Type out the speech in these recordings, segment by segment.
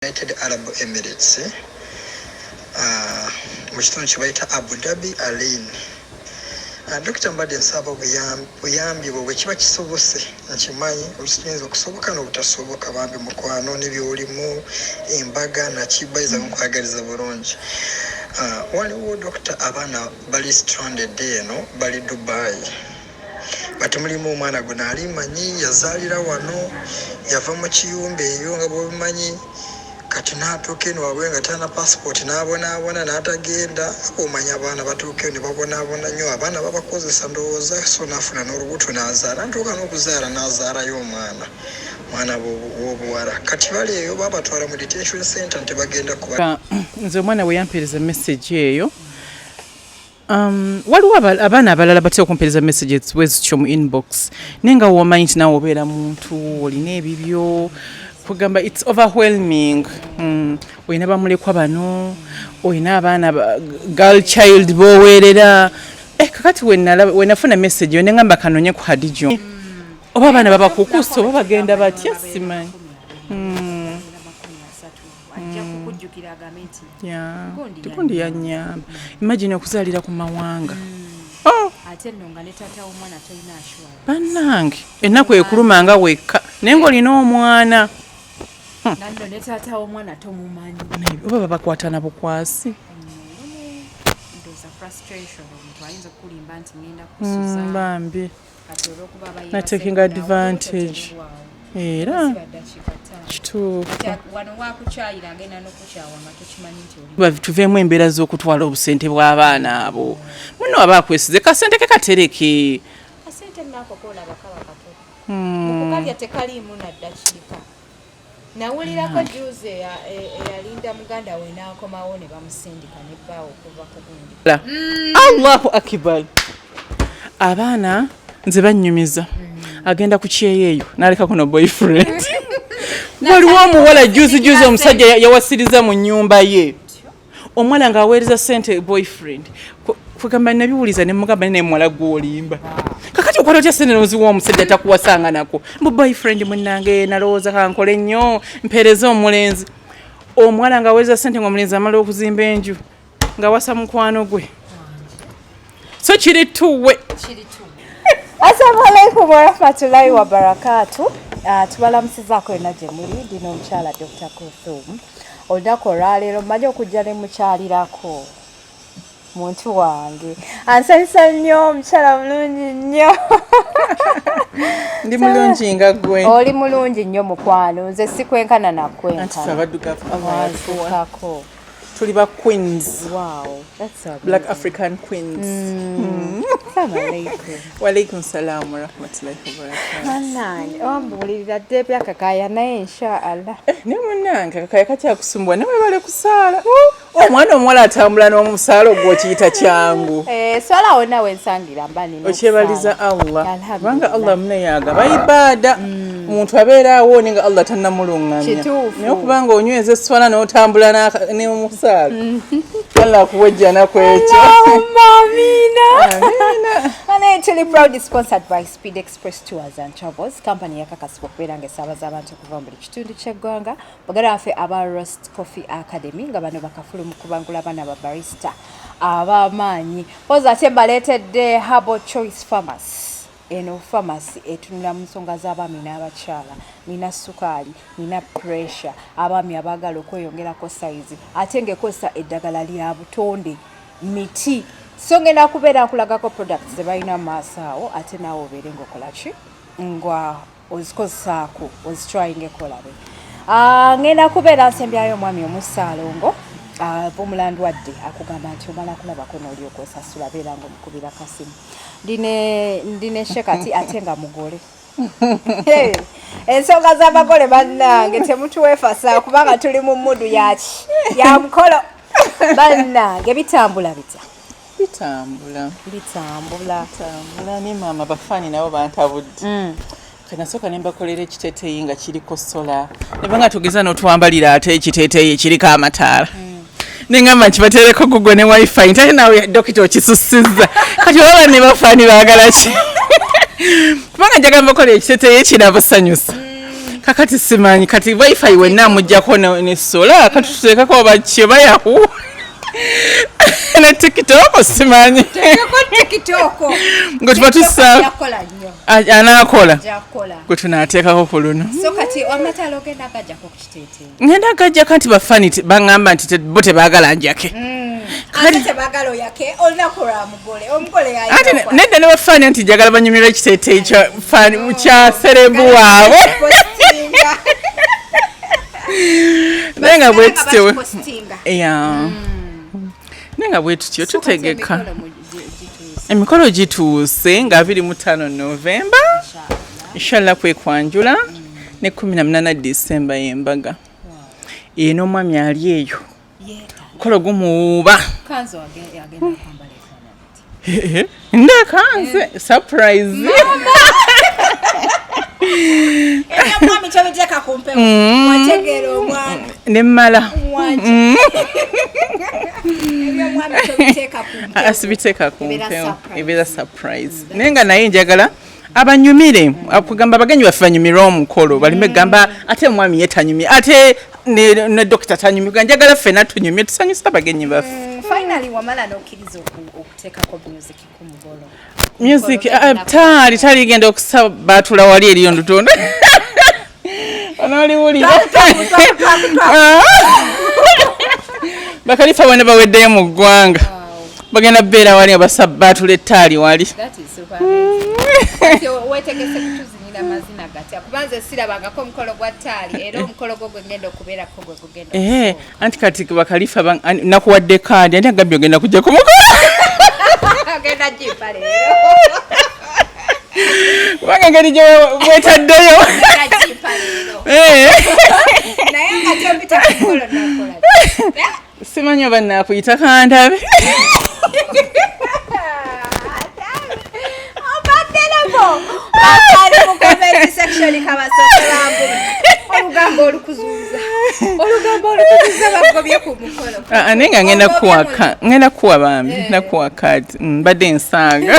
United Arab Emirates mu kitundu kye bayita Abu Dhabi Alain. Dr. Mbadde nsaba buyambi bwe kiba kisobose nkimanyi olusinza okusoboka n'obutasoboka bambi mukwano n'ebyolimu embaga nakibayiza mukwagaliza bulungi. Waliwo Dr. abaana bali stranded eno bali Dubai. Batumulimu omwana guno alimanyi Eyazaalira wano yava mu kiyumba eyo nga bwobimanyi kati n'atuuka eno wabwe nga talina passport n'abonaabona n'atagenda omanya abaana batuuka eno ne babonaabona nnyo abaana babakozesa ndowooza so n'afuna n'olubuto n'azaala ntuuka n'okuzaala n'azaalayo omwana w'obuwala kati bali eyo babatwala mu detention center ntebagenda kuba nze omwana we yampeereza message eyo waliwo abaana abalala batera okumpeereza messages wezityo mu inbox naye nga womanyi nti nawe obeera muntu olina ebibyo kugamba it's overwhelming. Oyina bamulekwa bano oyina abaana girl child boweerera kakati wenafuna message yo nengamba kanonye ku Hadijo oba abaana babakukusa oba bagenda batya simanyi tikundi yanyamba imagine okuzaalira ku Mawanga ate nno nga ne taata w'omwana tolina ashwala bannange ennaku ekulumanga wekka naye ng'olina omwana nando ne taata w'omwana tomumanyi oba babakwatana bukwasi ndoza frustration omuntu ayinza okulimba nti ngenda kusuza bambi kati olw'okuba bayina na taking advantage era kituufu wano wakukyayira agenda n'okukyawa nga tokimanyi nti oli tuveemu embeera z'okutwala obusente bw'abaana abo muno aba akwesize kasente ke katereke kasente nako kolaba kaba katono mukukalya tekaliimu naddakirika nawulirako juzi eyalinda muganda we n'akomawo ne bamusindika nebbaawo okuva ku gundi Allahu akibar abaana nze bannyumiza agenda ku kyeyeeyo n'aleka kuno boyfriend waliwo omuwala juzi omusajja yawasiriza mu nnyumba ye omwana ng'aweereza sente boyfriend kugamba nabiwuliza ne mugamba ne muwala gw'olimba kakati okwata otya sente noziwa omusajja takuwasanga nako mbu boyfriend munnange nalowooza kankole nnyo mpeereza omulenzi omwana ng'aweereza sente ng'omulenzi amala okuzimba enju ng'awasa mukwano gwe so kiri tuwe Assalamu alaikum warahmatullahi wabarakatuh. Tubalamusizaako yonna gye muli dino omukyala Dr. Kuluthum. Olunaku olwaleero mmanyi okujja ne mukyalirako muntu wange ansanyusa nnyo omukyala mulungi nnyo ndi mulungi nga gwe oli mulungi nnyo mukwano nze sikwenkana nakwenkana abaddugavu tuli ba queens. Wow, that's so Black African queens. Assalamu alaikum. Wa alaikum salam wa rahmatullahi wa barakatuh. Manani, ombulira debya kakaya naye inshallah. Ne munange kakaya katya kusumbwa ne bale kusaala. Omwana omuwala atambula n'omusaalo gwo kiyita kyangu. Swala ona wensangira mbani no. Okyebaliza Allah. Banga Allah mneyaga bayibada. Omuntu abeera awo nga Allah tannamulungamya. Naye okubanga onyweze swala n'otambula ne omusaalo. Allah kuwejja nakwekyo. Amina. Actually proudly sponsored by Speed Express Tours and Travels, company yakakasibwa okubeera ng'esaabaza abantu okuva mu buli kitundu ky'eggwanga. Bagala baffe aba Roast Coffee Academy nga bano bakafulu mu kubangula abaana ba barista ab'amaanyi. Poza ate baleetedde Herbal Choice Pharmacy. Eno pharmacy etunula mu nsonga z'abaami n'abakyala, nina sukaali, nina pressure, abaami abaagala okweyongerako size, ate ng'ekozesa eddagala lya butonde, miti. So ngenda kubeera nkulagako products ze balina mu maaso awo ate naawe obeere ng'okola ki nga ozikozesaako ozitryingeko olabe. Ngenda kubeera nsembyayo omwami omusaalongo omulandu wadde akugamba nti omala kulabako n'olyoka osasula beera ng'omukubira kasimu. Ndine shekati ate nga mugole. Ensonga z'abagole bannange temutuweefasa kubanga tuli mu mmudu yaki ya mukolo bannange bitambula bitya bitambula ne maama bafaani nabo bantabudde kanasooka ne mbakolera ekiteeteeyi nga kiriko sola neba nga tugeza n'otwambalira ate ekiteeteeyi ekiriko amataala nengamba nkibateereko gugwe ne wifi ntate nawe dokita okisussizza kati olaba ne bafaani baagala ki kubanga njagala mbakolera ekiteeteeyi kirabasanyusa kakati simanyi kati wifi wenna mujjako ne sola kati tuteekako bakye bayahu ne tiktok simanyi ngo tuba tusa anaakola gwe tunaateekako ku luno ngenda gajja kanti bafani baŋŋamba nti bo tebaagala njake ate nedda ne bafaani nti njagala banyumirwa ekiteeteeyi kya serebu waabwe naye nga bwe tutyo naye nga bwe tutyo tutegeka emikolo gituuse nga 25 Novemba inshallah kwekwanjula ne 18 December y'embaga n'omwami ali eyo mukolo gumuuba ndakanze surprise nemmala asibiteeka ku mpewo ebeera surprise naye nga naye njagala abanyumire akugamba abagenyi baffe banyumirwa omukolo balime gamba ate omwami ye tanyumye ate ne dokita tanyumye njagala ffena tunyumye tusanyusa abagenyi baffe finally wamala n'okkiriza okuteekako music ku mugolo music tali genda okusabaatula wali eriyo ndutonde onooliwulira bakalifa bonna baweddeyo mu ggwanga bagenda beera wali abasabaatula ettaali wali weetegese kutuzinyira mazina gatya kubanze sirabangako omukolo gwa ttaali era omukolo gwo gwe ngenda okubeerako gwe gugenda anti kati bakalifa nakuwadde kaadi ate agambye ogenda kujja ku mukolo agenda jipa leero kubanga engeri gye bwetaddeyo naye nga gyopita ku mukolo nakola simanyi oba naakuyita kandabe akali mu comment section kabasokerambu olugambo olukuzuuza bagobye ku mukolo naye nga ngenda kuwa bambi nakuwa kadi badde ensaaga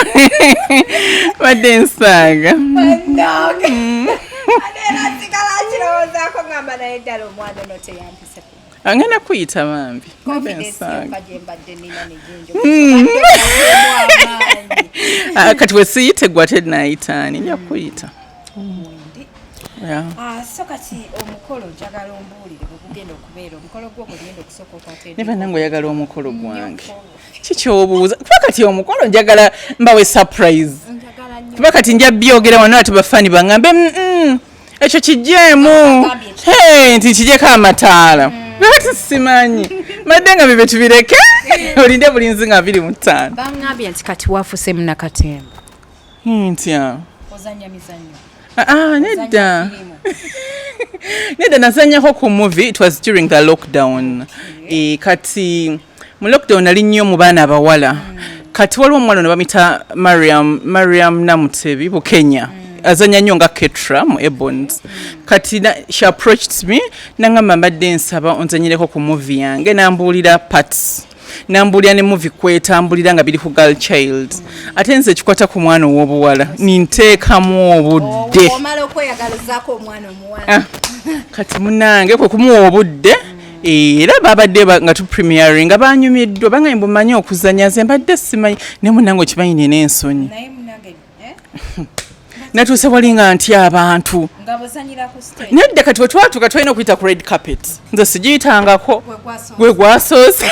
kirowoozaako ngamba naye ddala omwana ono teyampise ngenda kuyita bambi kati wesiyite gwa tenayitaani nja kuyita so kati omukolo njagala ombuulire bwe gugenda okubeera omukolo gwo gugenda okusooka okwate ne bannange oyagala omukolo gwange kikyobuuza kuba kati omukolo njagala mbawe surprise kuba kati nja byogera wano ati bafaani baŋŋambe ekyo kijjeemu nti kijjeko amataala ati simanyi madde nga bye tubireke olinde bulinzi nga 25 baŋŋambye nti kati wafuse munakatemba ntya ozanya mizanyo nedda nazanyako ku movie it was during the lockdown kati mu lockdown ali nnyo mu baana abawala kati waliwo omuwala ono bamita mariam namutebi bukenya azanya nnyo nga ketra mu ebons kati she approached me nangamba mbadde nsaba onzanyireko ku movie yange nambuulira parts nambuulira ne movie kwetambulira nga biri ku girl child ate nze kikwata ku mwana ow'obuwala ninteekamu obudde omala okweyagalizaako omwana omuwala kati munange kwe kumuwa obudde era babadde nga tu premiering nga banyumiddwa bangaye mbumanyi okuzanya nze mbadde simanyi naye munange okimanyi nina ensonyi natuuse walinga nti abantu nedda kati wetwatuuka tulina okuyita ku red carpet nze sigiyitangako gwe gwasoose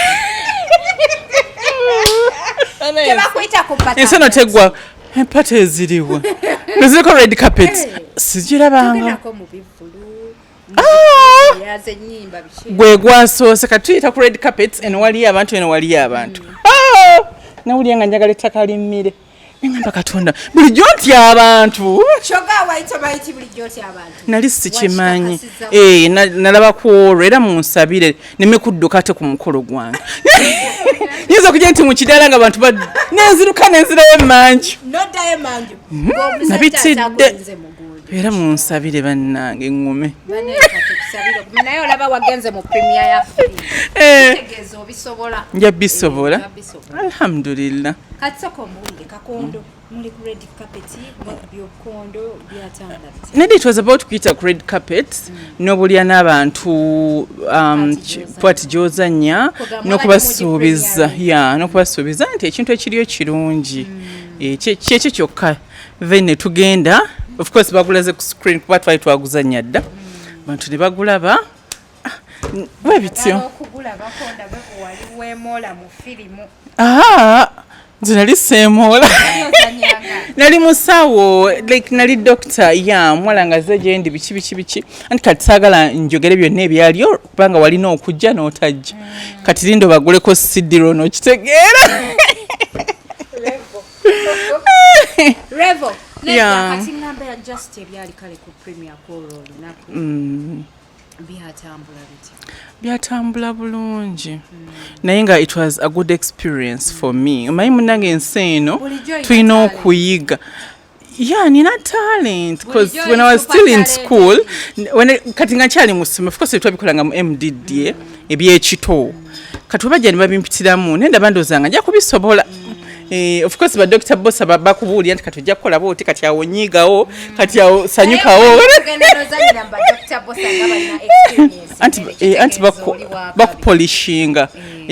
ensono teggwa empata eziriwa neziriko red carpet sigirabanga gwe gwasoose kati tuyita ku red carpet eno waliyo abantu eno waliyo abantu nawulira nga njagala ettaka limmire nengamba katonda bulijjo ntya abantu nali sikimanyi nalaba ku olwo era munsabire nemekudduka ate ku mukolo gwange yinza okujja nti mu kidaala nga abantu nenziruka nenzirayo emanju nabitidde era munsabire bannange eŋŋume naye olaba wagenze mu premier ya nja bisobola alhamdulillah kati soko mbuulire kakondo muli ku red carpet byokondo byatambula Nedi it was about kuyita ku red carpet n'obulya n'abantu pati gy'ozannya n'okubasuubiza nti ekintu ekiriyo kirungi kyekyo kyokka then ne tugenda of course bagulaze ku screen kuba twali twaguzannya dda abantu ne bagulaba webityo nze nali seemoola nali musawo like nali doctor Mulanga ze gyendi biki anti kati saagala njogere byonna ebyaliyo kubanga walina okujja n'otajja kati lindo baguleko sidiro n'okitegeera Revo kati ngamba ya just ebyali kale ku premier call lunaku byatambula bulungi naye nga it was a good experience for me omanyi munange ensi eno tulina okuyiga nina talent because when I was still in school kati nga nkyali mu ssomero of course twabikolanga mu MDD ebyekito kati webajja ne babimpitiramu nendaba ndoozanga nja kubisobola of course ba Dr. Bossa bakubuulira nti kati ojja kukola booti kati awo nyigawo kati awo sanyukawo anti bakupolishinga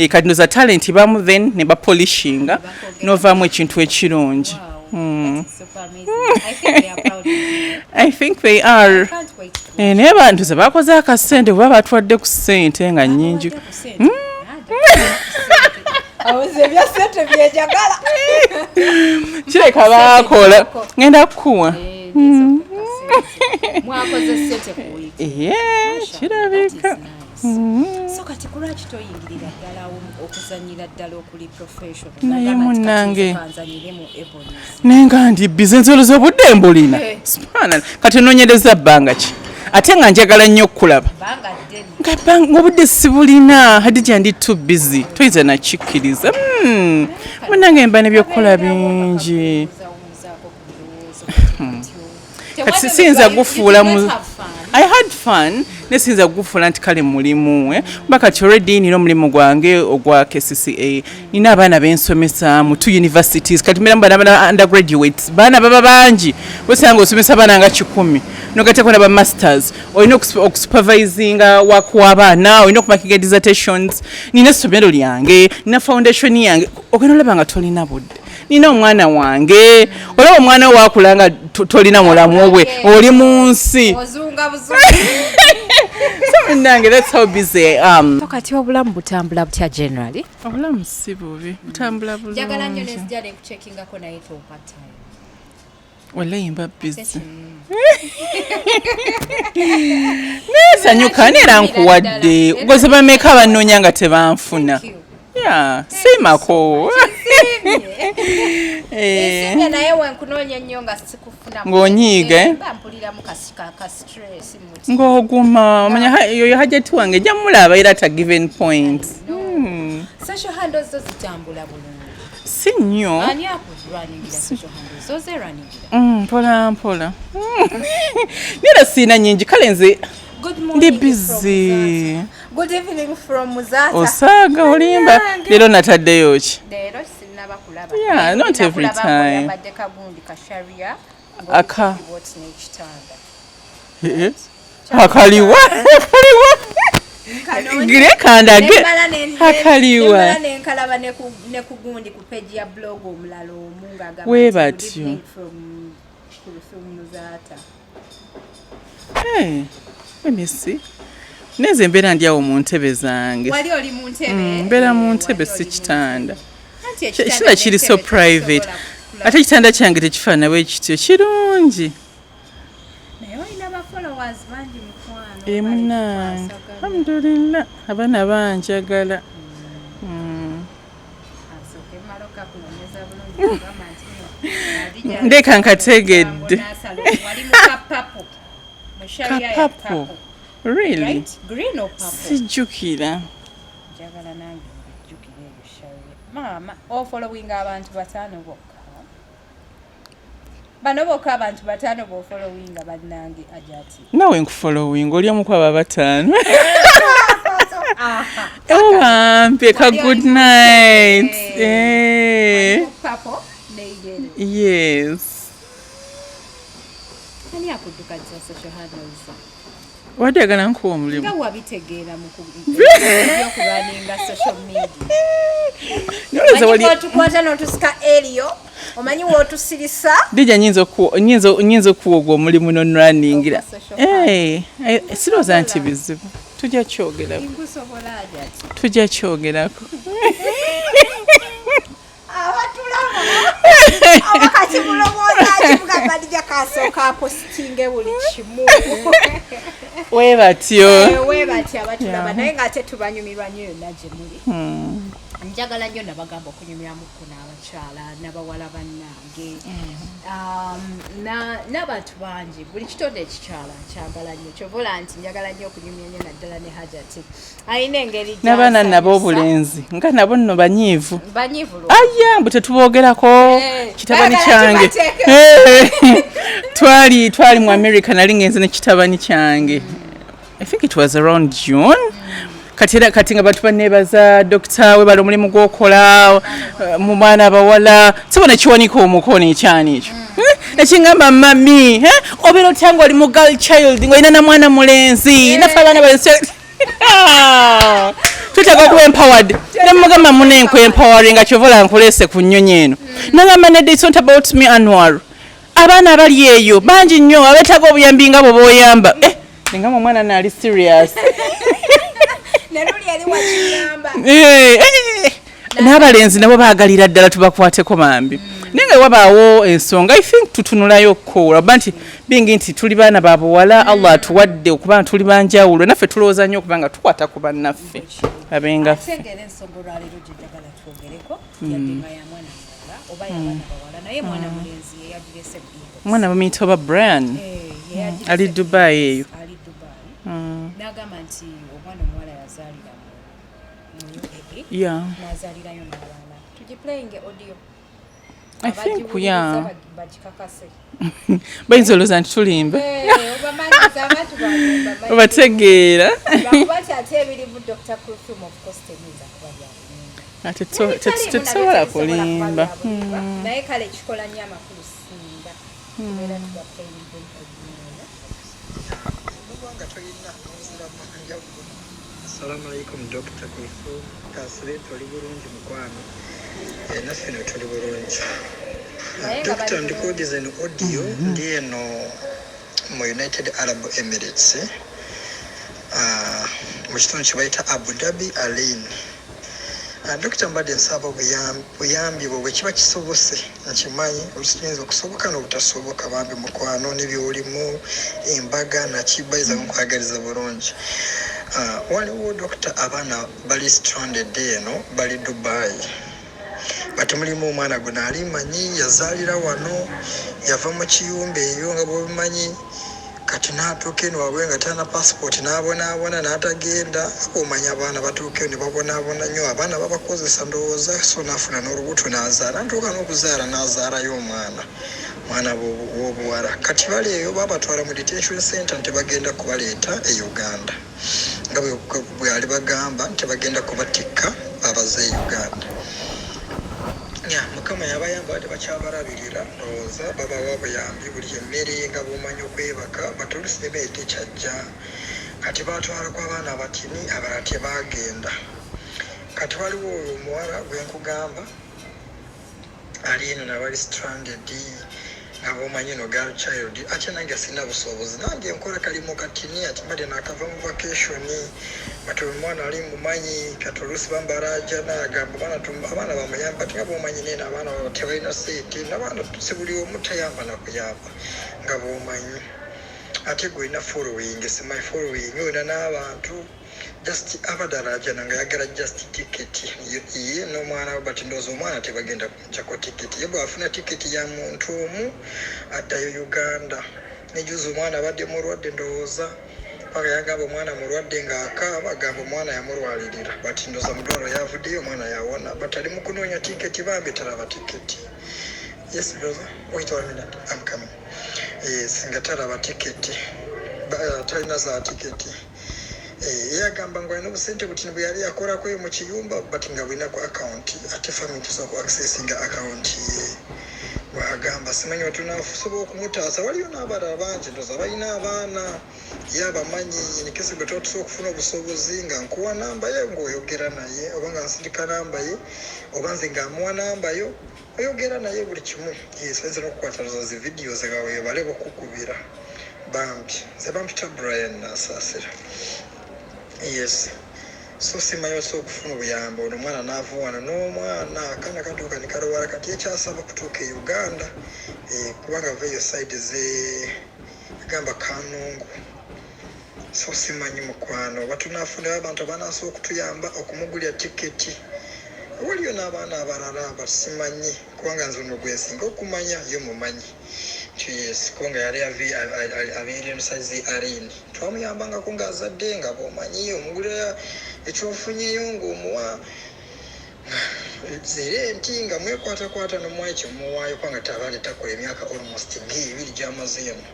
kati noza talent bamu then ne bapolishinga novaamu ekintu ekirungi I think they are naye bantu ze bakoze akasente bwe batwadde ku ssente nga nnyingi kireka bakola ngenda kukuwa kirabika naye munnange nenga ndi bizinzolo z'obudde mbulina kati noonyereza bbanga ki ate nga njagala nnyo okulaba ng'obudde sibulina Hadija ndi too busy toyinza nakikkiriza munnange mba nebyokukola bingi kati siyinza gufuula I had fun nesinza kugufuula nti kale mulimu kuba kati already nina omulimu gwange ogwa KCCA nina abaana bensomesa mu 2 universities kati mera bana undergraduates baana baba bangi osanga osomesa abaana nga 100 nogateko na ba masters olina okusupervisinga wakw'abaana olina okumakinga dissertations nina essomero lyange nina foundation yange ogenda olaba nga tolina budde nina omwana wange olaba omwana wakula nga tolina mulamu bwe oli mu nsi Nange, that's how busy I am. Kati obulamu butambula butya generally? Obulamu si bubi. Butambula bulungi. Njagala nnyo ne sijja ne kucheckingako naye to part time. Wallahi mba busy. Nesanyuka era nkuwadde. Ugoze bameka bannoonya nga tebanfuna. Yeah, simako. Esimye naye wenkunoonya nnyo nga sikufuna. Ng'onyiige? Bampuliramu ka stress muti. Ng'oguma omanya yoyo hajjati wange ejja mulaba era at given point. Social handles zo zitambula bulungi. Si nnyo. Ani akuzirwaningira social handles zo zerwaningira? Mpola mpola. Nera sina nyingi kale nze ndi busy. Good evening from Muzaata. Osaga olimba lero nataddeyo ki? Lero sinaba kulaba. Yeah, not every time. Badde kagundi ka sharia. Aka. What's n'ekitanda. Akaliwa. Akaliwa. Gire kandage. Akaliwa. Nemala nenkalaba ne kugundi ku page ya blog omulala omunga gaba. We batyo. From Kuluthum Muzaata. Hey, let me see. Neze mbeera ndi awo mu ntebe zange. Wali oli mu ntebe? Mbeera mu ntebe si kitanda. Ekitanda kiri so private. Ate ekitanda kyange tekifaanana bwe kityo kirungi. Naye olina ba followers bangi mukwano. Munange. Alhamdulillah. Abaana banjagala. Ndeka nkategedde. Kapapo. Really? Right? Green or purple? Sijjukira. Njagala nange njukire ebishawe. Mama, following abantu batano bokka. Bano bokka abantu batano bo following bannange ajati. Nawe nkufollowing oli omu kwaba batano. Wampe ka good night. Purple, neigere. Yes. Ani akudduka za social handles? Wadde agala nkuwa omulimu. Nga wabitegeera mu kulwaninga social media. Noleza wali tukwata n'otusika Elio. Omanyi w'otusirisa? Dija nyinza okuwoga omulimu n'onraningira. Sirowooza nti bizibu. Tujja kyogerako. Tujja kyogerako. Abakati mulowooza ati mugamba dija kasooka apositinge buli kimu. Weebatyo. Weebatyo abatulaba naye ng'ate tubanyumirwa nnyo yonna gye muli. Njagala nnyo nabagamba okunyumiramuku n'abakyala n'abawala bannange n'abantu bangi buli kitonde ekikyala nkyagala nnyo kyovola nti njagala nnyo okunyumya nnyo naddala ne Hajati ayina engeri n'abaana nabo obulenzi nga nabo nno banyiivu aya mbu tetuboogerako kitabani kyange twali mu America nali ngenze ne kitabani kyange I think it was around June kati nga bantu banneebaza dokita we bali omulimu gw'okola mu baana abawala sibona kiwanika omukono ekyani ekyo ekingamba mami obeera otya nga oli mu girl child ng'olina na mwana mulenzi naffe abaana balenzi twetaaga okuba empowered ne mugamba muna enkwempowering nga kyovola nkuleese ku nnyonyi eno nagamba nedde it's not about me Anwar abaana abali eyo bangi nnyo abeetaaga obuyambi nga bwe booyamba nengamba omwana naali serious n'abalenzi nabo baagalira ddala tubakwateko bambi naye nga wabaawo ensonga I think tutunulayo kkola oba nti bingi nti tuli baana ba buwala Allah atuwadde okuba tuli banjawulo naffe tulowooza nnyo okuba nga tukwata ku bannaffe abengaffe omwana bamuyita oba Brian ali Dubai eyo n'agamba nti omwana omuwala yazaalira n'azaalirayo n'abaana tugiplayinge audio I think bayinza olowooza nti tulimba obategeera tetusobola kulimba naye kale kikola nnyo amakulu singa tubeera tugaplayinge Assalamu alaikum Dr. Kuluthum kasire toli bulungi mukwano naffe ne tuli bulungi Dr. ndikodize no audio ndi eno mu United Arab Emirates mu kitundu kye bayita Abu Dhabi Alain Dr. mbadde nsaba buyambi bwe kiba kisobose nkimanyi olusinza okusoboka n'obutasoboka bambi mukwano n'ebyolimu embaga nakibayiza nkwagaliza bulungi waliwo dokita abaana bali stranded eno bali Dubai bati mulimu omwana guno alimanyi yazaalira wano yava mu kiyumba eyo nga bwebimanyi kati n'atuuka eno wabwe nga talina passport n'abonaabona n'atagenda omanya abaana batuuka eno ne babonaabona nnyo abaana babakozesa ndowooza so n'afuna n'olubuto n'azaala ntuuka n'okuzaala n'azaalayo omwana w'obuwala kati bali eyo babatwala mu detention center nti bagenda kubaleeta e Uganda nga bwe ali bagamba nti bagenda kubatikka babaze e Uganda mukama yabayamba bade bakyabalabirira ndowooza babawa buyambi buli emmere nga bwomanyi okwebaka batolusi ne beete kyajja kati batwalako abaana abatini abalala tebagenda kati waliwo oyo omuwala gwenkugamba ali eno nabali stranded nga bwomanyi no girl child ate nange sina busobozi nange nkola kalimu katini ati mbadde nakava mu vacation bati omwana ali mumanyi kati oluusi bambalaja nagamba abaana bamuyamba ati nga bwomanyi nene abaana tebalina seeti nabaana si buli omu tayamba nakuyamba nga bwomanyi ate gwolina following simanyi following olina n'abantu just abadalaja nga yagala just ticket ye n'omwana we bati ndowooza omwana tebagenda kumujjako ticket ye bw'afuna ticket ya muntu omu addayo Uganda nejuza omwana abadde mulwadde ndowooza paka yagamba omwana mulwadde ng'akaaba agamba omwana yamulwalirira bati ndowooza mudwalo yavuddeyo omwana yawona but ali mu kunoonya ticket bambi talaba ticket yes brother wait 1 minute I'm coming yes nga talaba ticket talina za ticket yagamba ngo alina obusente buti bwe yali yakolako mu kiyumba but nga bulina ku account ate family tusobola ku accessinga account ye bw'agamba simanyi batunasobola okumutaasa waliyo n'abalala bangi ndoza balina abaana ye abamanyi nikese gwe tuba tusobola okufuna obusobozi nga nkuwa namba ye ng'oyogera naye oba nga nsindika namba ye oba nze ng'amuwa namba yo oyogera naye buli kimu yesoyinza n'okukwata zi vidiyo zegawe bale bakukubira bambi nze bampita Brian Nasaasira yes so simanyi osobola okufuna obuyambi ono omwana n'ava wano n'omwana akaana katuuka ne kalowala kati ekyasaba kutuuka e Uganda kubanga ava eyo side agamba Kanungu so simanyi mukwano oba tunaafunira abantu abanasobola okutuyamba okumugulira tiketi waliyo n'abaana abalala abasimanyi kubanga nze ono gwesinga okumanya ye mumanyi yes kubanga yali abeera emusazi Aline twamuyambangako ng'azadde nga bw'omanyi omugulira ekyofunyeyo ng'omuwa zirenti nga mwekwatakwata n'omuwayo kyemuwaayo kubanga tabaali takola emyaka almost ng'ebiri gy'amazeemu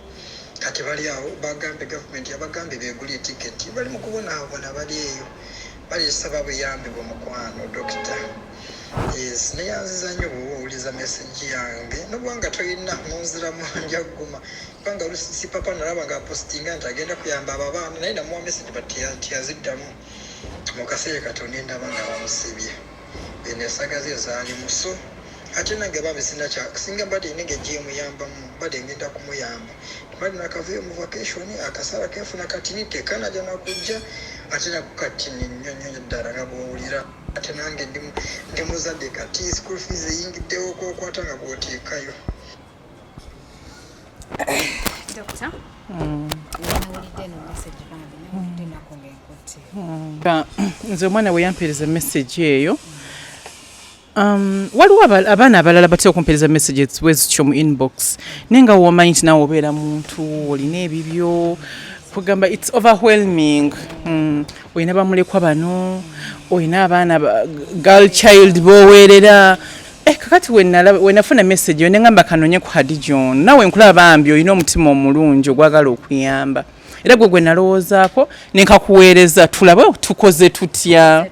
kati bali awo bagambye gavumenti yabagambye beegulye tiketi bali mu kubonaabona bali eyo balisaba buyambi bw'omukwano dokita yes neyanziza nnyo bw'owuliza meseji yange nobwanga toyina munziramu njaguma kubanga olusi papa nalaba nga apostinga nti agenda kuyamba abo abaana naye namuwa meseji tiyaziddamu mu kaseera katono endaba nga bamusibye bene esagazi ezaali muso ate nange babisina singa mbadde nenge gyemuyambamu mbadde ngenda kumuyamba mbadde nakavuyo mu vacation akasala kenfuna katini tekanaja nakujja ate nakukatini nnyo ddala nga bwowulira ate nange ndi muzadde kati school fees eyingiddewo okwata nga bw'oteekayo Doctor? Nze omwana bwe yampeereza message eyo waliwo abaana abalala batera okumpeereza messages bwezityo mu inbox naye nga womanyi nti nawe obeera muntu olina ebibyo kugamba it's overwhelming olina bamulekwa bano olina abaana girl child boweerera kakati wenafuna message yo nengamba kanonye ku Hadijon nawe nkulaba bambi olina omutima omulungi ogwagala okuyamba era gwe nalowoozaako nenkakuweereza tulabe tukoze tutya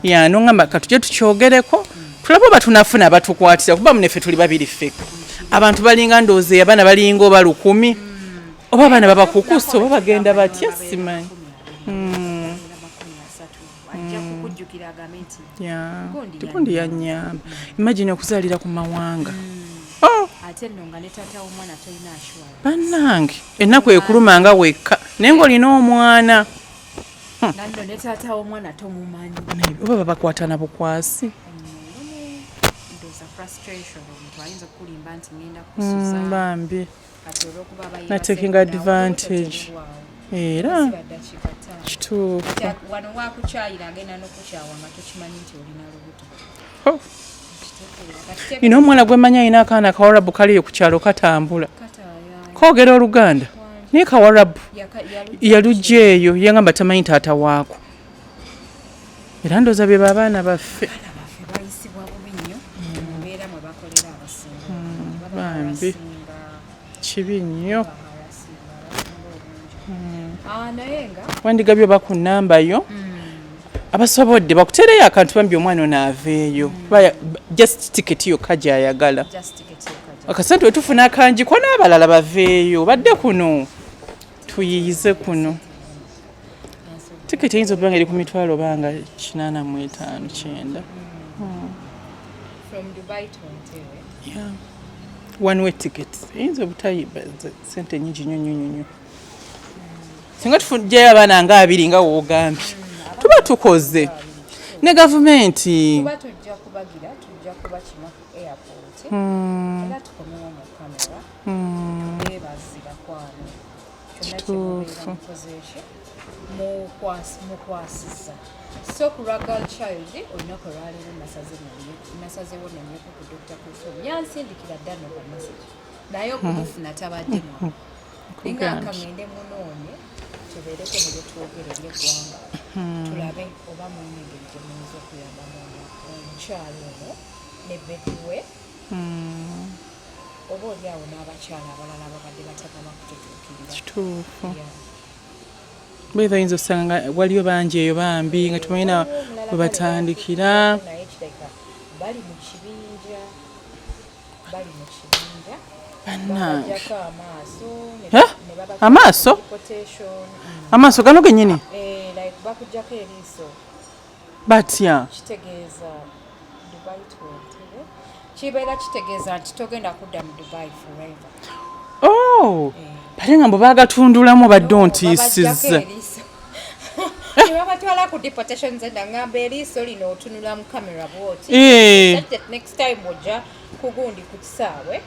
ya nongamba katujje tukyogereko tulabe oba tunafuna abatukwatira kuba muneffe tuli babiri ffeka abantu balinga ndoozi abaana balinga oba 100 oba abaana babakukusa oba bagenda batya simanyi tikundi yanyamba imagine okuzaalira ku Mawanga ate nno nga ne taata w'omwana tolina ashwala bannange ennaku ekulumanga wekka naye ng'olina omwana nanno ne taata w'omwana tomumanyi oba babakwatana bukwasi bambi natekinga advantage era kituufu wano wakukyayira agenda n'okukyawa nga tokimanyi nti olina lubuto nina omwana gwe manya alina akaana kawarabu kaliyo ku kyalo katambula koogera Oluganda naye kawarabu yalujja eyo yangamba tamanyi taata waako era ndooza bye babaana baffe bayisibwa bubi nnyo mbeera mwe bakolera abasinga bambi kibi nnyo naye nga wandigabye oba ku nnamba yo abasobodde bakutereyo akantu bambi omwana ono aveeyo just ticket yokka gy'ayagala akasente wetufuna akangi ko n'abalala baveeyo badde kuno tuyiyize kuno tiketi eyinza okuba nga eri ku mitwalo obanga 85-90 one way ticket eyinza obutayiba sente nyingi nnyo singa tufugjayo abaana nga 2 nga woogambye tuba tukoze ne gavumenti kuba tujja kubagira tujja kuba kino ku airport era tukomewo mu kamera beebazi bakwano kyonna kyemubeera mukozeeki mukwasiza so ku lwa girl child olunaku olwaliwo nasazewo nenyeko ku Dr. Kuluthum yansindikira dda no kamasagi naye okumufuna tabaddemu ninga akangende munoonye tubeereko mu byetwogera eby'eggwanga tulabe oba mulina engeri gye muyinza okuyambamu omukyalo ono ne bediwe oba oli awo n'abakyala abalala babadde batagala kututuukirira kituufu bweva yinza osanga waliyo bangi eyo bambi nga tumanyina bwe batandikira naye kireka bali mu kibinja bannange amaaso amaaso gano gennyini like bakujjako eriiso batya kitegeeza Dubai 20 kibeera kitegeeza nti togenda kudda mu Dubai forever. Bate nga mbo baagatundulamu badde ontiisiza nebabatwala ku deportation zenda ngamba eriiso lino otunula mu kamera bwoti next time ojja kugundi ku kisaawe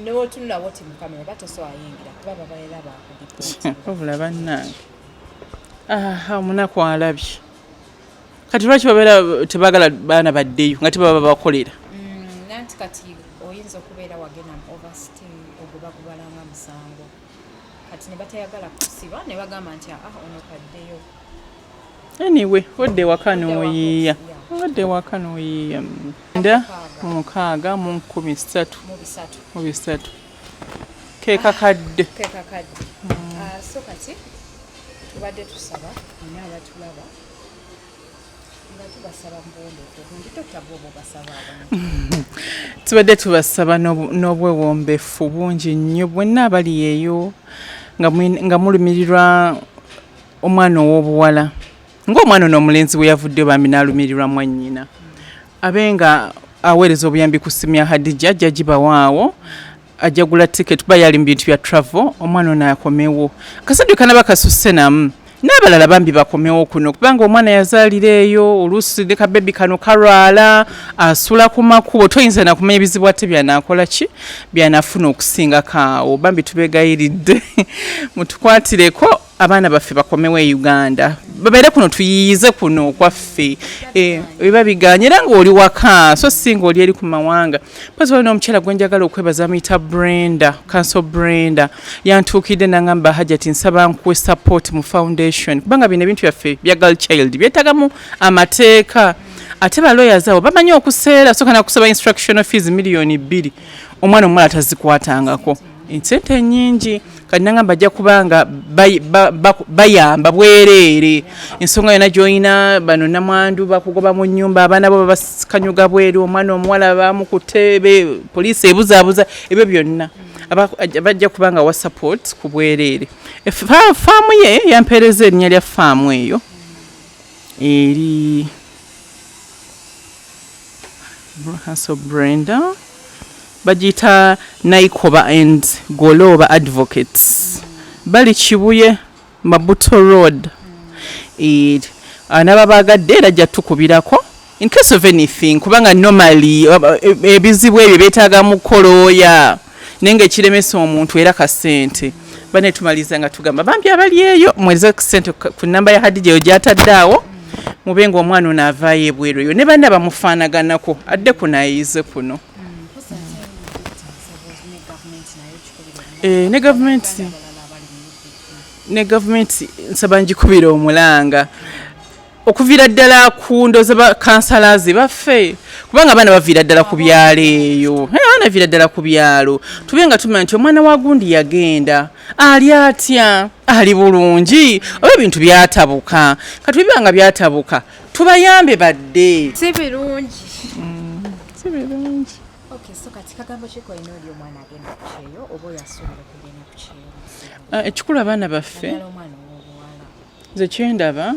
n'otunula bwoti mu kamera batosobola yingira kuba babalera bakudipota bannange omunaku alabye kati lwaki babeera tebaagala baana baddeyo nga tebaba bakolera nanti kati oyinza okubeera wagenda mu overstay ogubagubalanga musango kati ne batayagala kusiba ne bagamba nti ono kaddeyo anyway odde waka n'oyiiya nda 6 mu 13 keeka kadde so kati tubadde tusaba ina abatulaba nga tubasaba mbombeefu bundi totabwobo basaba abantu tubadde tubasaba n'obwewombefu bungi nnyo bwenna abali eyo nga mulumirirwa omwana ow'obuwala ng'omwana n'omulenzi we yavudde bambi n'alumirirwa mwannyina abe nga aweereza obuyambi ku simu ya Hadija ajja gibawaawo ajja gula ticket ba yali mu bintu bya travel omwana ono akomewo kasadde kanaba kasusse namu n'abalala bambi bakomewo kuno kubanga omwana yazaalira eyo oluusi ne kabebi kano kalwala asula ku makubo toyinza nakumanya ebizibu ate byanaakola ki byanafuna okusingako awo bambi tubeegayiridde mutukwatireko abaana baffe bakomewo e Uganda babeere kuno tuyiyize kuno okwaffe biba biganye era ng'oli waka so singa oli eri ku Mawanga mpazi wali n'omukyala gwe njagala okwebaza amuyita Brenda Council Brenda yantuukidde nangamba Hajati nsaba nkuwe support mu foundation kubanga bino ebintu byaffe bya girl child byetagamu amateeka ate ba lawyers abo bamanyi okuseera soka nakusaba instructional fees miliyoni 2 omwana omuwala tazikwatangako ensente nnyingi kati nangamba ajja kubanga bayamba bwereere ensonga yona gy'olina bano namwandu bakugoba mu nnyumba abaana bo babakanyuga bweru omwana omuwala bamukutebe poliisi ebuzaabuza ebyo byonna bajja kubanga wa support ku bwereere faamu ye yampeereza erinnya lya faamu eyo eri Hansel Brenda bagita Naikoba and Goloba Advocates bali Kibuye Mabuto Road anaba bagadde era ajja tukubirako in case of anything kubanga normally ebizibu ebyo beetaaga mu kolooya nenge ekiremesa omuntu era kasente bane tumaliza nga tugamba bambi abali eyo mweleza kasente ku namba ya Hadija yo gyatadde mubenga omwana ono avaayo ebweru eyo ne banne bamufaanaganako adde kunayize kuno ne gavumenti nsaba ngikubira omulanga okuviira ddala ku ndoza ba kansalazi baffe kubanga abaana baviira ddala ku byalo eyo abaana baviira ddala ku byalo tube nga tumanya nti omwana wa gundi yagenda ali atya ali bulungi oba ebintu byatabuka katubibanga byatabuka tubayambe badde si birungi si birungi. Okay, so kati kagambo kiko ino oli omwana agenda ku kyeyo oba oyasuubira kugenda ku kyeyo ekikulu abaana baffe nze kyendaba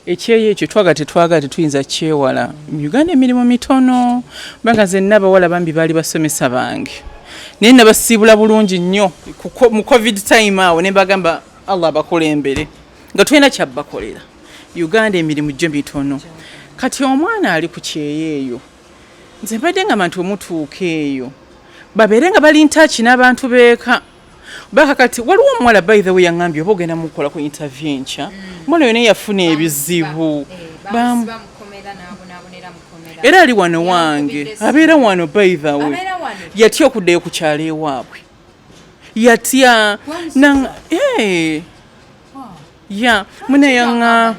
ekyeyo ekyo twagala tetuyinza kyewala mu Uganda emirimu mitono kubanga zenna abawala bambi baali basomesa bange naye nabasiibula bulungi nnyo mu covid time awo ne mbagamba Allah abakulembere nga tulina kyabbakolera Uganda emirimu gyo mitono kati omwana ali ku kyeyo eyo nze mbadde nga abantu omutuuka eyo babeere nga bali ntaki n'abantu beeka baka kati waliwo omuwala by the way yangambye oba ogenda mukola ku interview enkya omwana yona yafuna ebizibu era ali wano wange abeera wano by the way yatya okuddayo ku kyalo ewaabwe yatya ya muneyanga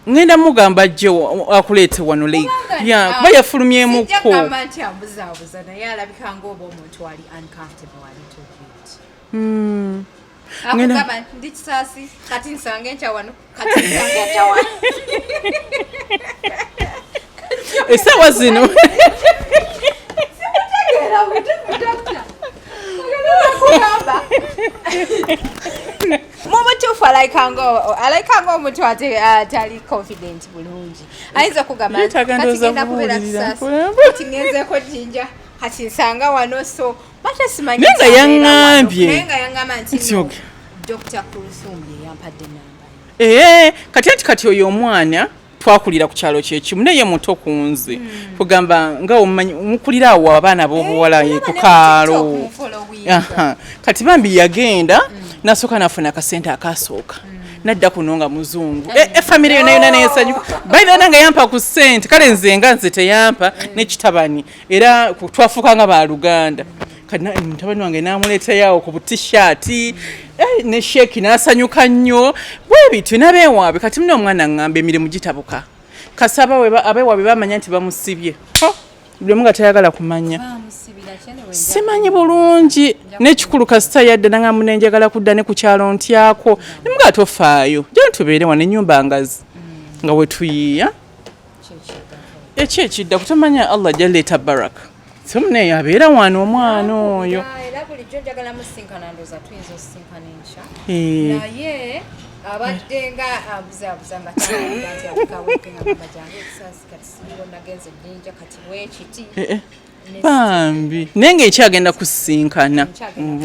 ngenda mugamba ajje akuleete wano lake kuba yafulumyemuko Mumutuufu alaikanga omuntu atali confident bulungi ayinza okugamba katigenda kubeera kisasi ngenzeeko jjinja kati nsanga wano so batasimanyi nenga yaŋŋambye nti Dr. Kuluthum yampadde namba kati oyo omwana twakulira ku kyalo kyekimu naye muto ku nze kugamba nga omukulira awo abaana b'obuwala ku kaalo kati bambi yagenda nasooka nafuna akasente akasooka nadda kuno nga muzungu efamire yonna yonna neyesanyuka balina nga yampa ku ssente kale nze teyampa n'ekitabani era twafuuka nga baluganda mutabani wange namuleetayo ku butishaati ne sheeki n'asanyuka nnyo bwe bityo n'abeewaabwe kati muna omwana ngamba emirimu gitabuka kasaba abeewaabwe bamanya nti bamusibye buli omu nga tayagala kumanya simanyi bulungi n'ekikulu kasita yadde nangamba nenjagala kudda ne ku kyalo ntyako nemuga tofaayo gye tubeere wano ennyumba ngazi nga we tuyiiya eki ekidda kutamanya Allah jaleeta baraka somne yabeera wano omwana oyo era bulijjo njagala musinkana ndoza tuyinza osinkana enkya naye abadde nga abuzaabuza nga tanti abikaweeke nga bajange ekisasi kati siriwo nagenze jjinja kati weekiti bambi naye ng'ekyagenda kusinkana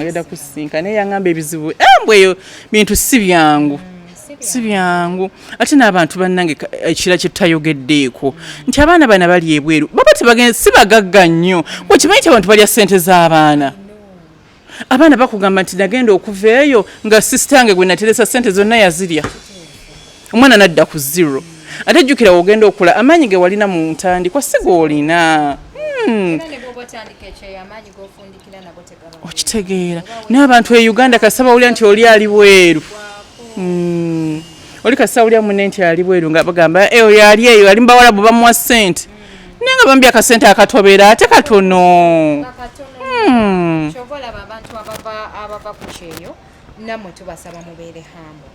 agenda kusinkana naye yaŋŋamba ebizibu mbwe eyo bintu si byangu ate n'abantu bannange ekira kye tutayogeddeeko nti abaana bana bali ebweru baba tebagenda si bagagga nnyo wekimanyi nti abantu balya ssente z'abaana abaana bakugamba nti nagenda okuva eyo nga sisitange gwe nateresa ssente zonna yazirya omwana nadda ku zero ate jjukira wogenda okula amaanyi ge walina mu ntandikwa si goolina okitegeera n'abantu e Uganda kasaba wulira nti oli ali bweru oli kasaba wulira munne nti ali bweru nga bagamba oyo ali eyo ali mbawalabu bamuwa ssente naye nga bambi akasente akatobeera ate katono kyobalaba abantu abava ku kyeyo nammwe tubasaba mubeere hambo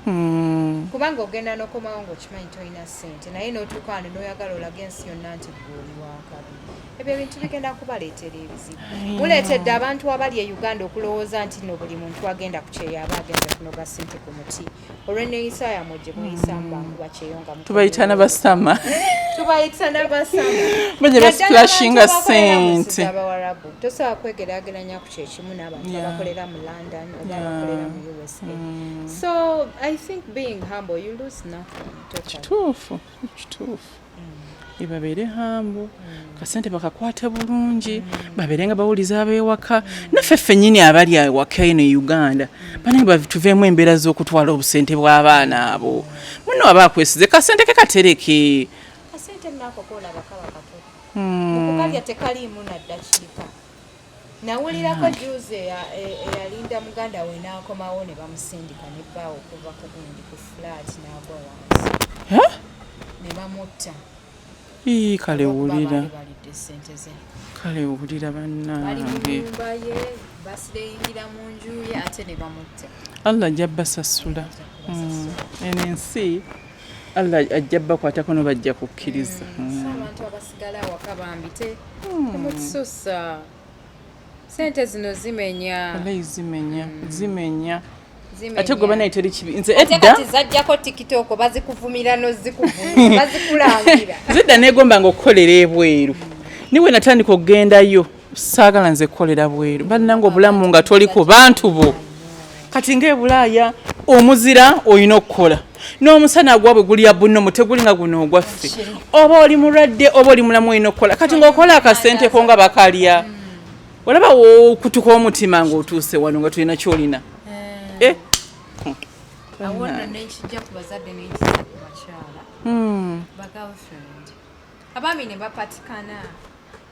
kubanga ogenda n'okomawo ng'okimanyi tolina ssente naye n'otuuka wano n'oyagala olaga ensi yonna nti gwoli wakabi ebyo ebintu bigenda kubaleetera ebizibu muleetedde abantu abali e Uganda okulowooza nti no buli muntu agenda ku kyeyo aba agenze kunoga ssente ku muti olw'enneeyisa yammwe gye muyisaamu bankuba kyeyo nga tubayita n'abasama bajja basiplashinga ssente abawarabu tosobola kwegeraageranya ku kyekimu n'abantu abakolera mu London oba abakolera mu USA so I think being humble you lose nothing kituufu babeere hambo kasente bakakwate bulungi babeere nga bawuliza abeewaka naffe ffennyini abali awaka eno e Uganda banange tuveemu embeera z'okutwala obusente bw'abaana abo muno aba akwesize kasente ke katereke kasente nnakokola bakaba kato mukukalya tekaliimu naddakika nawulirako juze eyalinda muganda we n'akomawo ne bamusindika nebbaawo okuva ku gundi ku flat n'agwa wansi ne bamutta kale wulira bannange basireyingira mu nju ye ate ne bamutta Allah ajja basasula eno ensi Allah ajja bakwatako no bajja kukkiriza abantu abasigala awaka bambi temukisusa sente zino zimenya ate gwe banaye teri kibi nze edda zajjako tikitoko bazikuvumira nozikuvumira bazikulangira zedda neegombanga okukolera ebweru niwe natandika okugendayo saagala nze kukolera bweru bannange obulamu nga toli ku bantu bo kati ng'ebulaaya omuzira olina okukola n'omusana gwabwe gulya bunno teguli nga guno ogwaffe oba oli mulwadde oba oli mulamu olina okukola kati ng'okola akasente ko nga bakalya olaba okutuka omutima ng'otuuse wano nga tulina kyolina awona nekijja ku bazadde nekijja ku bakyala bagirlfriend abaami ne bapatikana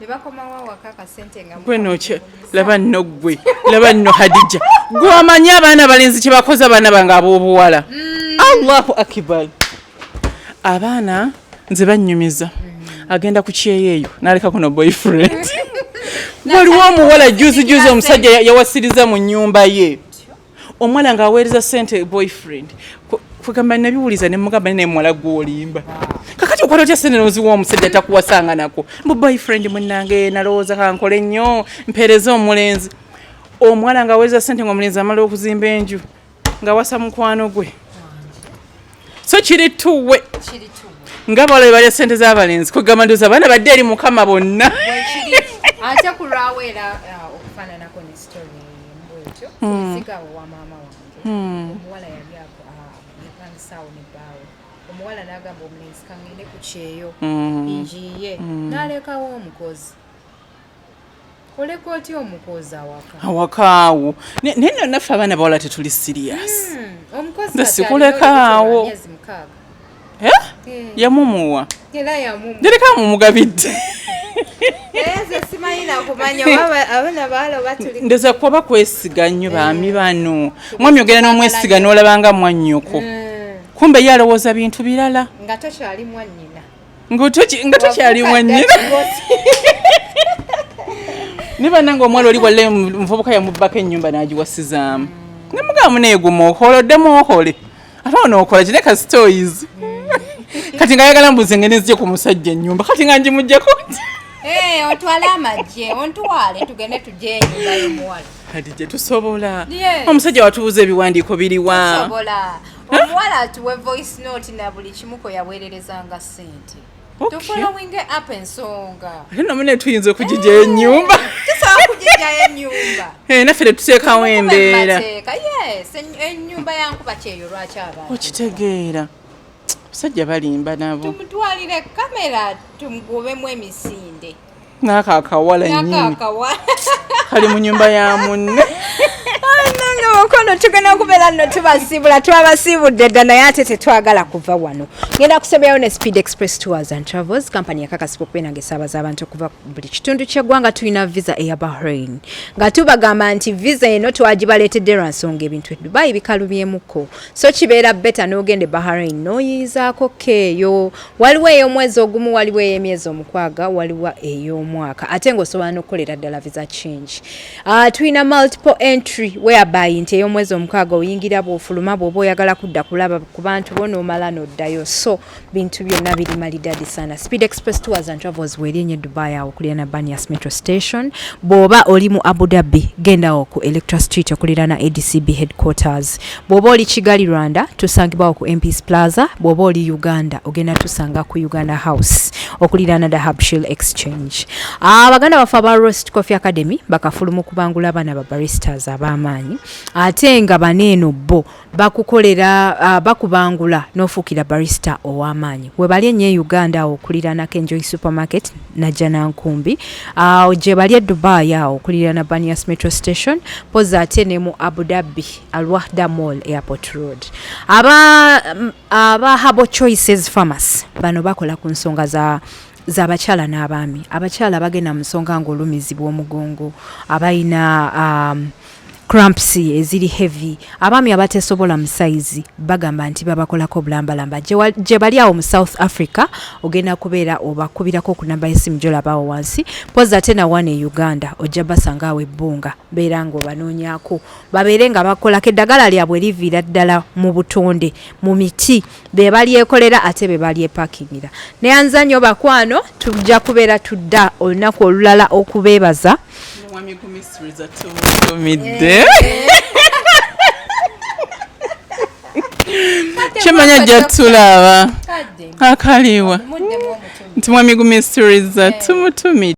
ne bakomawo awaka akasente nga gwe laba nno Hadija gw'omanyi abaana balenzi kye bakoze abaana bange ab'obuwala Allahu akibar abaana nze bannyumiza agenda ku kyeyeeyo n'aleka kuno boyfriend waliwo omuwala juzi omusajja yawasiriza mu nnyumba ye omwana ng'aweereza ssente boyfriend kugamba nabiwuliza ne mugamba ne muwala gw'olimba kakati okwata otya ssente n'oziwa omusajja takuwasanga nako mbu boyfriend munnange nalowooza kankole nnyo mpeereza omulenzi omwana ng'aweza ssente ng'omulenzi amala okuzimba enju ng'awasa mukwano gwe so kiri tuwe nga bawala balya ssente z'abalenzi kwegamba ndoozi abaana badde eri mukama bonna ate kulwaweera okufaananako ne story mbwetyo sigawo wa maama wange omuwala yali yapangisaawo ne bbaawe omuwala n'agamba omulenzi kangende ku kyeyo njiye n'alekawo omukozi oleka otya omukozi awakaawo naye naffe abaana bawala tetuli sirias omukozi sikulekaawo yamumuwa jereka mumugabidde ndoza kuba kwesiga nnyo baami bano mwami ogenda n'omwesiga n'olabanga mwannyoko kumbe ye alowooza bintu birala nga tokyali mwannyina ne bannanga omwala oli walla omuvubuka yamubbako ennyumba n'agiwasizaamu nemugamba neeguma okola oddemu okole ate onookola kine ka stories kati ngayagala mbuze ngene nzije ku musajja ennyumba kati nga njimuggyako otwale amagye ontwale tugende tujje ennyumba y'omuwala kati gye tusobola omusajja watubuuza ebiwandiiko biriwa omuwala atuwe voice note na buli kimu kwe yaweererezanga ssente tufolowinge up ensonga ate nomune tuyinza okugijja ennyumba tusobola kugijjayo ennyumba naffe tetuteekawo embeera ennyumba yankuba kyeyo lwaki abantu okitegeera abasajja balimba nabo tumutwalire kamera tumugobemu emisinde n'ako akawala nnyini kali mu nyumba ya munne nange mukono tugenda okubeera nno tubasiibula twabasiibudde dda naye ate tetwagala kuva wano ngenda kusobyayo ne Speed Express Tours and Travels kampani yakakasibwa okubeera nga esaabaza abantu okuva buli kitundu ky'eggwanga tulina visa eya Bahrain nga tubagamba nti visa eno twagibaleetedde lwa nsonga ebintu e Dubai bikalubyemuko so kibeera beta n'ogende Bahrain n'oyiyizaako keeyo waliwo ey'omwezi ogumu waliwo ey'emyezi omukwaga waliwo ey'omwaka ate ng'osobola n'okukolera ddala visa change tulina multiple entry whereby nti ey'omwezi omukaaga oyingira bw'ofuluma bw'oba oyagala kudda kulaba ku bantu bo n'omala n'oddayo so bintu byonna biri malidadi sana Speed Express Tours and Travels weerinye Dubai awo okulira Banias Metro Station bw'oba oli mu Abu Dhabi gendawo ku Electra Street okulira na ADCB headquarters bw'oba oli Kigali Rwanda tusangibwawo ku MP's Plaza bw'oba oli Uganda ogenda tusanga ku Uganda House okulira na Dahab Shell Exchange abaganda bafe aba Roast Coffee Academy bakafulumu kubangula abaana ba baristas ab'amaanyi ate nga baneeno bo bakukolera bakubangula n'ofuukira barista ow'amaanyi we bali ennyo Uganda awo okulira na Kenjoy Supermarket na Janankumbi gye bali e Dubai awo okulira na Banias Metro Station poza ate ne mu Abu Dhabi Al Wahda Mall Airport Road aba Herbal Choices Pharmacy bano bakola ku nsonga z'abakyala n'abaami abakyala bagenda mu nsonga ng'olumizibwa omugongo abayina cramps eziri heavy abaami abatesobola mu size bagamba nti babakolako bulambalamba gye bali awo mu South Africa ogenda kubeera obakubirako ku namba y'essimu gy'olabawo wansi poza ate na wane e Uganda ojja basanga awo ebbunga beera ng'obanoonyaako babeere nga bakolako eddagala lyabwe liviira ddala mu butonde mu miti be balyekolera ate be balyepakingira neyanza nnyo bakwano tujja kubeera tudda olunaku olulala okubeebaza Mwami ku mysteries atumiddde kyemanya jjatulaba akaliwa nti mwami ku mysteries atumutumidde